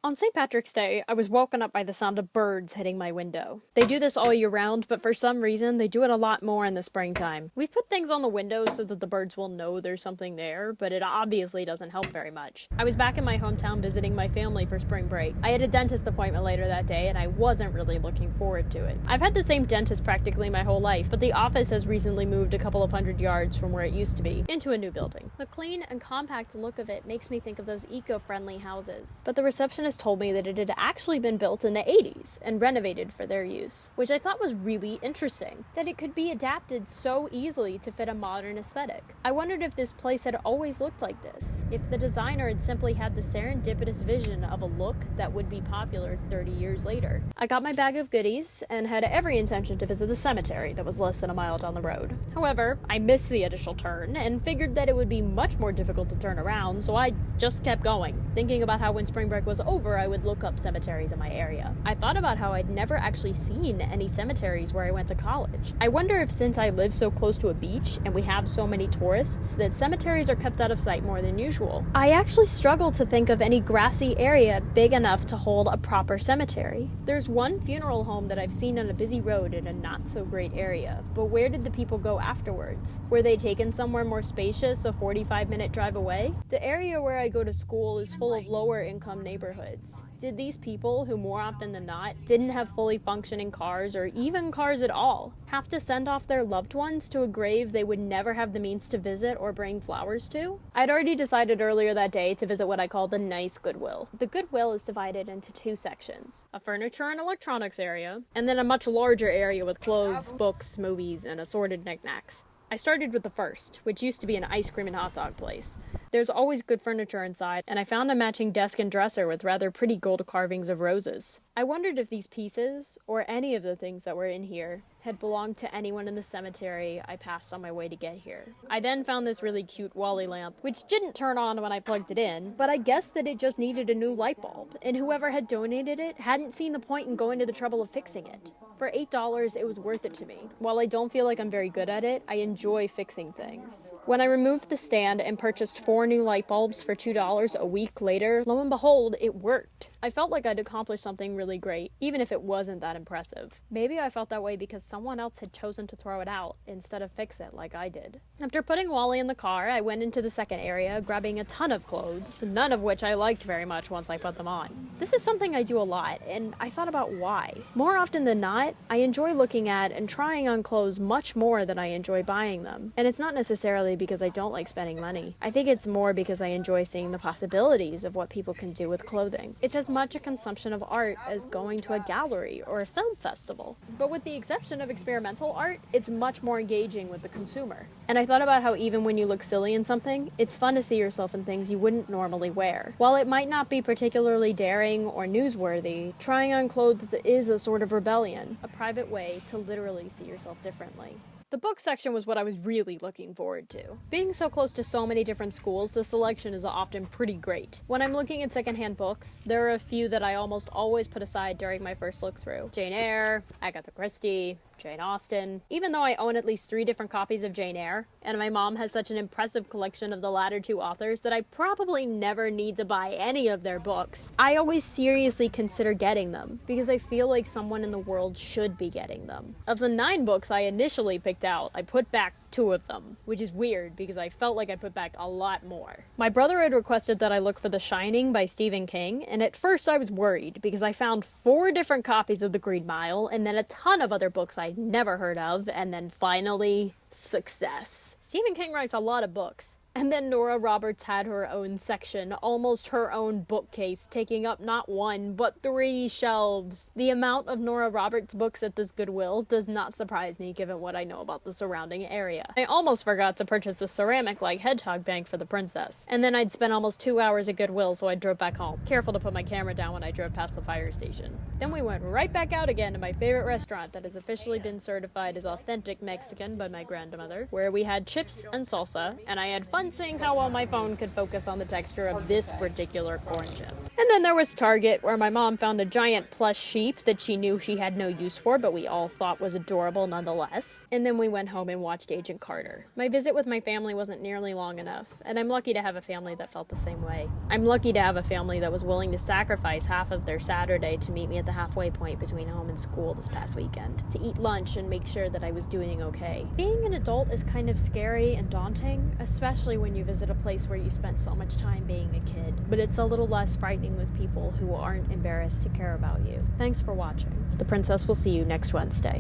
On St. Patrick's Day, I was woken up by the sound of birds hitting my window. They do this all year round, but for some reason, they do it a lot more in the springtime. We put things on the windows so that the birds will know there's something there, but it obviously doesn't help very much. I was back in my hometown visiting my family for spring break. I had a dentist appointment later that day, and I wasn't really looking forward to it. I've had the same dentist practically my whole life, but the office has recently moved a couple of hundred yards from where it used to be, into a new building. The clean and compact look of it makes me think of those eco-friendly houses, but the receptionist told me that it had actually been built in the 80s and renovated for their use, which I thought was really interesting, that it could be adapted so easily to fit a modern aesthetic. I wondered if this place had always looked like this, if the designer had simply had the serendipitous vision of a look that would be popular 30 years later. I got my bag of goodies and had every intention to visit the cemetery that was less than a mile down the road. However, I missed the initial turn and figured that it would be much more difficult to turn around, so I just kept going, thinking about how when spring break was over I would look up cemeteries in my area. I thought about how I'd never actually seen any cemeteries where I went to college. I wonder if since I live so close to a beach and we have so many tourists that cemeteries are kept out of sight more than usual. I actually struggle to think of any grassy area big enough to hold a proper cemetery. There's one funeral home that I've seen on a busy road in a not so great area, but where did the people go afterwards? Were they taken somewhere more spacious, a 45-minute drive away? The area where I go to school is full of lower income neighborhoods. Did these people, who more often than not didn't have fully functioning cars or even cars at all, have to send off their loved ones to a grave they would never have the means to visit or bring flowers to? I'd already decided earlier that day to visit what I call the nice Goodwill. The Goodwill is divided into two sections, a furniture and electronics area, and then a much larger area with clothes, books, movies, and assorted knickknacks. I started with the first, which used to be an ice cream and hot dog place. There's always good furniture inside, and I found a matching desk and dresser with rather pretty gold carvings of roses. I wondered if these pieces, or any of the things that were in here, had belonged to anyone in the cemetery I passed on my way to get here. I then found this really cute Wally lamp, which didn't turn on when I plugged it in, but I guessed that it just needed a new light bulb, and whoever had donated it hadn't seen the point in going to the trouble of fixing it. For $8, it was worth it to me. While I don't feel like I'm very good at it, I enjoy fixing things. When I removed the stand and purchased 4 new light bulbs for $2 a week later, lo and behold, it worked. I felt like I'd accomplished something really great, even if it wasn't that impressive. Maybe I felt that way because someone else had chosen to throw it out instead of fix it like I did. After putting Wally in the car, I went into the second area, grabbing a ton of clothes, none of which I liked very much once I put them on. This is something I do a lot, and I thought about why. More often than not, I enjoy looking at and trying on clothes much more than I enjoy buying them. And it's not necessarily because I don't like spending money. I think it's more because I enjoy seeing the possibilities of what people can do with clothing. It's as much a consumption of art as going to a gallery or a film festival. But with the exception of experimental art, it's much more engaging with the consumer. And I thought about how even when you look silly in something, it's fun to see yourself in things you wouldn't normally wear. While it might not be particularly daring or newsworthy, trying on clothes is a sort of rebellion, a private way to literally see yourself differently. The book section was what I was really looking forward to. Being so close to so many different schools, the selection is often pretty great. When I'm looking at secondhand books, there are a few that I almost always put aside during my first look through. Jane Eyre, Agatha Christie, Jane Austen. Even though I own at least 3 different copies of Jane Eyre, and my mom has such an impressive collection of the latter 2 authors that I probably never need to buy any of their books, I always seriously consider getting them, because I feel like someone in the world should be getting them. Of the 9 books I initially picked out, I put back 2 of them, which is weird because I felt like I put back a lot more. My brother had requested that I look for The Shining by Stephen King, and at first I was worried because I found 4 different copies of The Green Mile and then a ton of other books I'd never heard of, and then finally, success. Stephen King writes a lot of books. And then Nora Roberts had her own section, almost her own bookcase, taking up not 1, but 3 shelves. The amount of Nora Roberts books at this Goodwill does not surprise me given what I know about the surrounding area. I almost forgot to purchase a ceramic-like hedgehog bank for the princess. And then I'd spent almost 2 hours at Goodwill, so I drove back home. Careful to put my camera down when I drove past the fire station. Then we went right back out again to my favorite restaurant that has officially been certified as authentic Mexican by my grandmother, where we had chips and salsa, and I had fun seeing how well my phone could focus on the texture of this particular corn chip. And then there was Target, where my mom found a giant plush sheep that she knew she had no use for, but we all thought was adorable nonetheless. And then we went home and watched Agent Carter. My visit with my family wasn't nearly long enough, and I'm lucky to have a family that felt the same way. I'm lucky to have a family that was willing to sacrifice half of their Saturday to meet me at the halfway point between home and school this past weekend, to eat lunch and make sure that I was doing okay. Being an adult is kind of scary and daunting, especially when you visit a place where you spent so much time being a kid, but it's a little less frightening with people who aren't embarrassed to care about you. Thanks for watching. The Princess will see you next Wednesday.